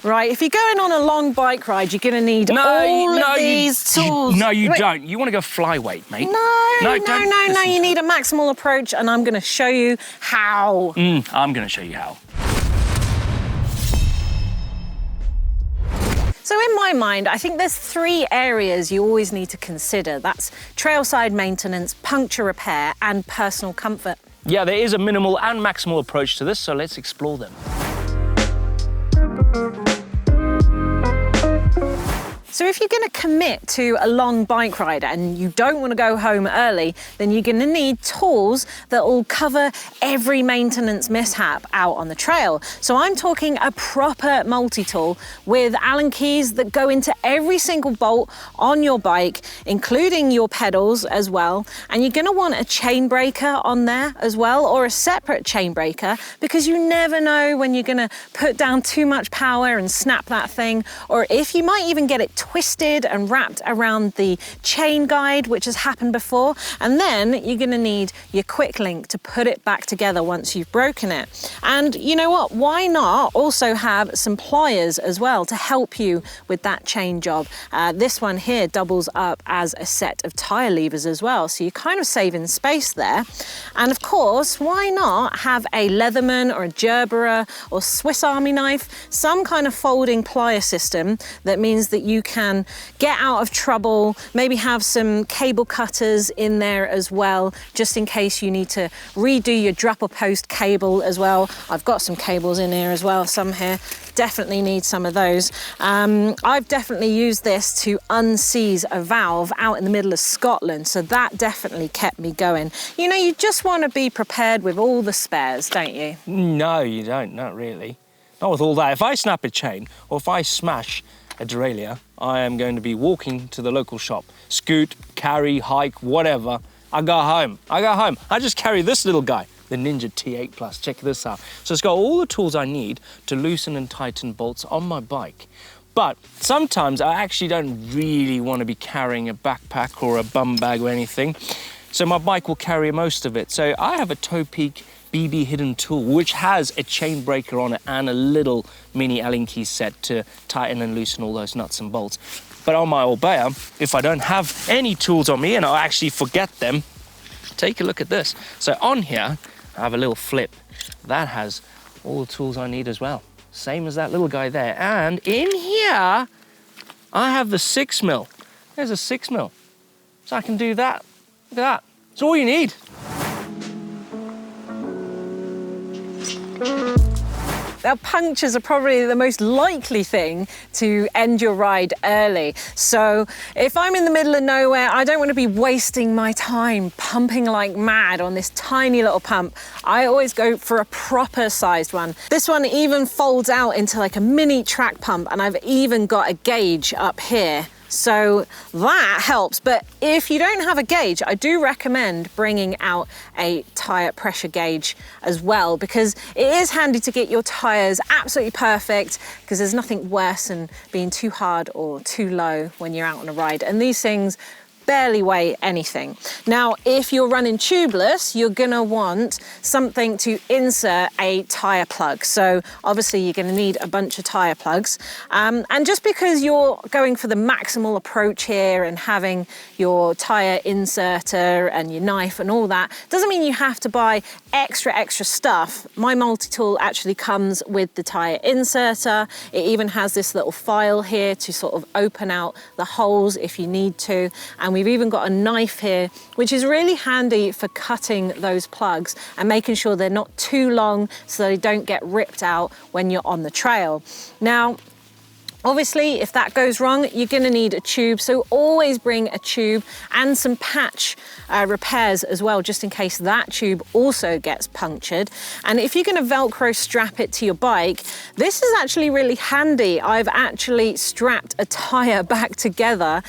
Right, if you're going on a long bike ride, you're going to need all of these tools. No, you don't. You want to go flyweight, mate. No, you need a maximal approach, and I'm going to show you how. I'm going to show you how. So in my mind, I think there's 3 areas you always need to consider. That's trailside maintenance, puncture repair, and personal comfort. Yeah, there is a minimal and maximal approach to this, so let's explore them. So if you're going to commit to a long bike ride and you don't want to go home early, then you're going to need tools that will cover every maintenance mishap out on the trail. So I'm talking a proper multi-tool with Allen keys that go into every single bolt on your bike, including your pedals as well. And you're going to want a chain breaker on there as well, or a separate chain breaker, because you never know when you're going to put down too much power and snap that thing, or if you might even get it twisted and wrapped around the chain guide, which has happened before. And then you're going to need your quick link to put it back together once you've broken it. And you know what? Why not also have some pliers as well to help you with that chain job? This one here doubles up as a set of tire levers as well, so you're kind of saving space there. And of course, why not have a Leatherman or a Jobii or Swiss Army knife, some kind of folding plier system that means that you can get out of trouble, maybe have some cable cutters in there as well, just in case you need to redo your dropper post cable as well. I've got some cables in here as well, some here. Definitely need some of those. I've definitely used this to unseize a valve out in the middle of Scotland, so that definitely kept me going. You know, you just want to be prepared with all the spares, don't you? No, you don't, not really. Not with all that. If I snap a chain, or if I smash a derailleur, I am going to be walking to the local shop. Scoot, carry, hike, whatever. I go home. I just carry this little guy, the Ninja T8 Plus. Check this out. So it's got all the tools I need to loosen and tighten bolts on my bike. But sometimes I actually don't really want to be carrying a backpack or a bum bag or anything. So my bike will carry most of it. So I have a Toe Peak BB hidden tool, which has a chain breaker on it and a little mini Allen key set to tighten and loosen all those nuts and bolts. But on my old Bayer, if I don't have any tools on me and I actually forget them, take a look at this. So on here, I have a little flip. That has all the tools I need as well. Same as that little guy there. And in here, I have the 6mm. There's a 6mm. So I can do that. Look at that. It's all you need. Now, punctures are probably the most likely thing to end your ride early. So if I'm in the middle of nowhere, I don't want to be wasting my time pumping like mad on this tiny little pump. I always go for a proper sized one. This one even folds out into like a mini track pump, and I've even got a gauge up here. So that helps, but if you don't have a gauge, I do recommend bringing out a tyre pressure gauge as well, because it is handy to get your tyres absolutely perfect, because there's nothing worse than being too hard or too low when you're out on a ride. And these things barely weigh anything. Now, if you're running tubeless, you're gonna want something to insert a tyre plug. So obviously you're gonna need a bunch of tyre plugs. And just because you're going for the maximal approach here and having your tyre inserter and your knife and all that, doesn't mean you have to buy extra stuff. My multi-tool actually comes with the tyre inserter. It even has this little file here to sort of open out the holes if you need to. And we've even got a knife here, which is really handy for cutting those plugs and making sure they're not too long so they don't get ripped out when you're on the trail. Now, obviously, if that goes wrong, you're gonna need a tube, so always bring a tube and some patch repairs as well, just in case that tube also gets punctured. And if you're gonna Velcro strap it to your bike, this is actually really handy. I've actually strapped a tyre back together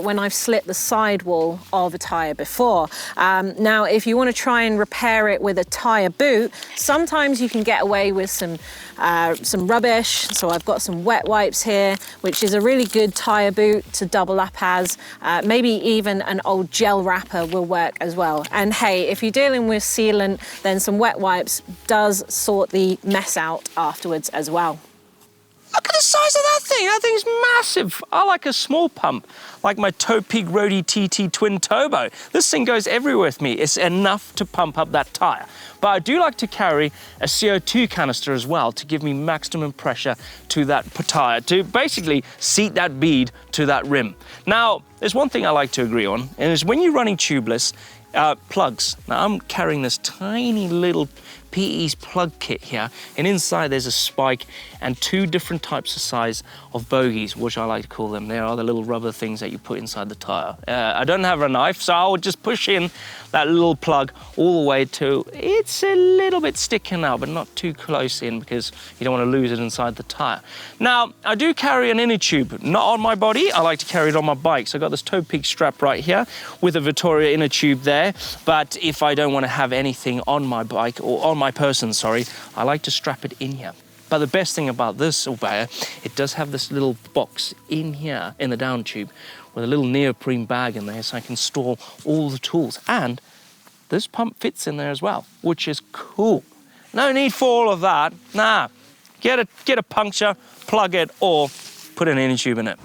when I've slit the sidewall of a tyre before. Now, if you wanna try and repair it with a tyre boot, sometimes you can get away with some rubbish. So I've got some wet wipes here, which is a really good tyre boot to double up as. Maybe even an old gel wrapper will work as well. And hey, if you're dealing with sealant, then some wet wipes does sort the mess out afterwards as well. Look at the thing? That thing's massive. I like a small pump, like my Topeak Roadie TT Twin Turbo. This thing goes everywhere with me. It's enough to pump up that tyre. But I do like to carry a CO2 canister as well to give me maximum pressure to that tyre, to basically seat that bead to that rim. Now, there's one thing I like to agree on, and it's when you're running tubeless, plugs. Now, I'm carrying this tiny little PE's plug kit here, and inside there's a spike and 2 different types of size of bogies, which I like to call them. They are the little rubber things that you put inside the tyre. I don't have a knife, so I'll just push in that little plug all the way to, it's a little bit sticking out, but not too close in because you don't want to lose it inside the tyre. Now, I do carry an inner tube, not on my body. I like to carry it on my bike. So I got this Topeak strap right here with a Vittoria inner tube there. But if I don't want to have anything on my bike or on my person, sorry, I like to strap it in here. But the best thing about this Orbea, it does have this little box in here in the down tube with a little neoprene bag in there so I can store all the tools. And this pump fits in there as well, which is cool. No need for all of that. Nah, get a puncture, plug it, or put an inner tube in it.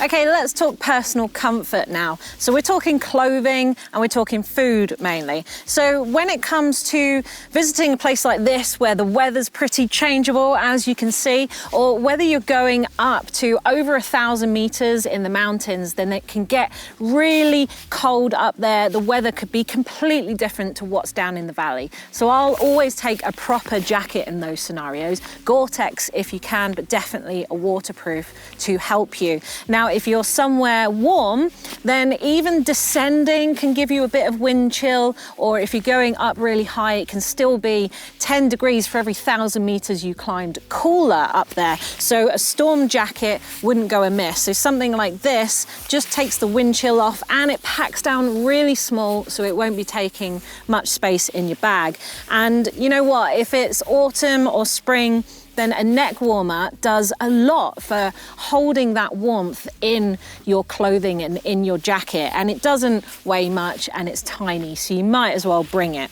Okay, let's talk personal comfort now. So we're talking clothing and we're talking food mainly. So when it comes to visiting a place like this where the weather's pretty changeable, as you can see, or whether you're going up to over 1,000 meters in the mountains, then it can get really cold up there. The weather could be completely different to what's down in the valley. So I'll always take a proper jacket in those scenarios. Gore-Tex if you can, but definitely a waterproof to help you. Now, if you're somewhere warm, then even descending can give you a bit of wind chill, or if you're going up really high, it can still be 10 degrees for every 1,000 meters you climbed cooler up there. So a storm jacket wouldn't go amiss. So something like this just takes the wind chill off and it packs down really small, so it won't be taking much space in your bag. And you know what, if it's autumn or spring, then a neck warmer does a lot for holding that warmth in your clothing and in your jacket. And it doesn't weigh much and it's tiny, so you might as well bring it.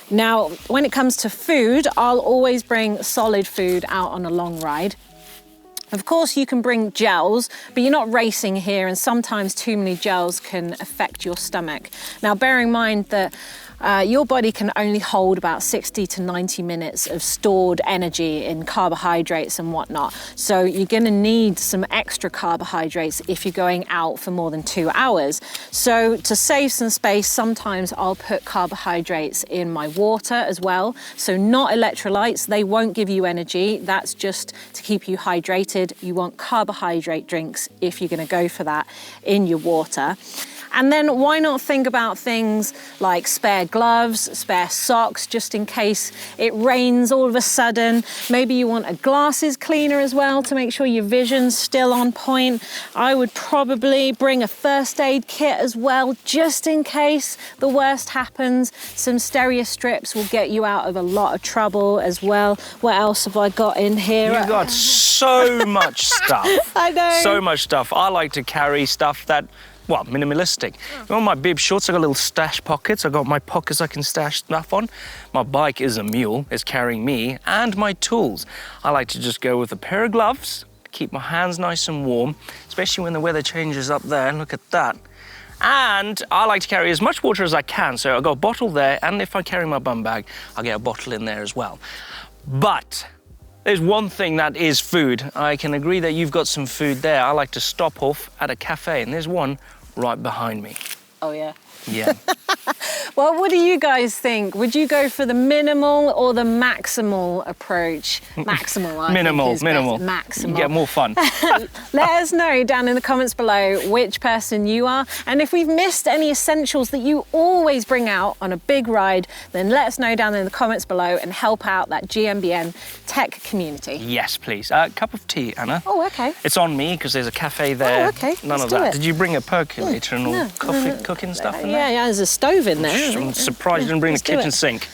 Now, when it comes to food, I'll always bring solid food out on a long ride. Of course, you can bring gels, but you're not racing here, and sometimes too many gels can affect your stomach. Now, bear in mind that your body can only hold about 60 to 90 minutes of stored energy in carbohydrates and whatnot. So you're going to need some extra carbohydrates if you're going out for more than 2 hours. So to save some space, sometimes I'll put carbohydrates in my water as well. So not electrolytes, they won't give you energy. That's just to keep you hydrated. You want carbohydrate drinks if you're going to go for that in your water. And then why not think about things like spare gloves, spare socks, just in case it rains all of a sudden. Maybe you want a glasses cleaner as well to make sure your vision's still on point. I would probably bring a first aid kit as well, just in case the worst happens. Some stereo strips will get you out of a lot of trouble as well. What else have I got in here? You've got so much stuff. I know. So much stuff. I like to carry stuff that, well, minimalistic. On my bib shorts, I got little stash pockets. I got my pockets I can stash stuff on. My bike is a mule, it's carrying me, and my tools. I like to just go with a pair of gloves, keep my hands nice and warm, especially when the weather changes up there. Look at that. And I like to carry as much water as I can. So I've got a bottle there, and if I carry my bum bag, I'll get a bottle in there as well. But there's one thing that is food. I can agree that you've got some food there. I like to stop off at a cafe, and there's one right behind me. Oh, yeah. Yeah. Well, what do you guys think? Would you go for the minimal or the maximal approach? Maximal, I minimal, think is minimal. Best. Maximal. You get more fun. Let us know down in the comments below which person you are. And if we've missed any essentials that you always bring out on a big ride, then let us know down in the comments below and help out that GMBN tech community. Yes, please. Cup of tea, Anna. Oh, okay. It's on me because there's a cafe there. Oh, okay. None Let's of do that. it. Did you bring a percolator and all cooking stuff in there? Yeah, there's a stove in there. I'm surprised you didn't bring the kitchen sink.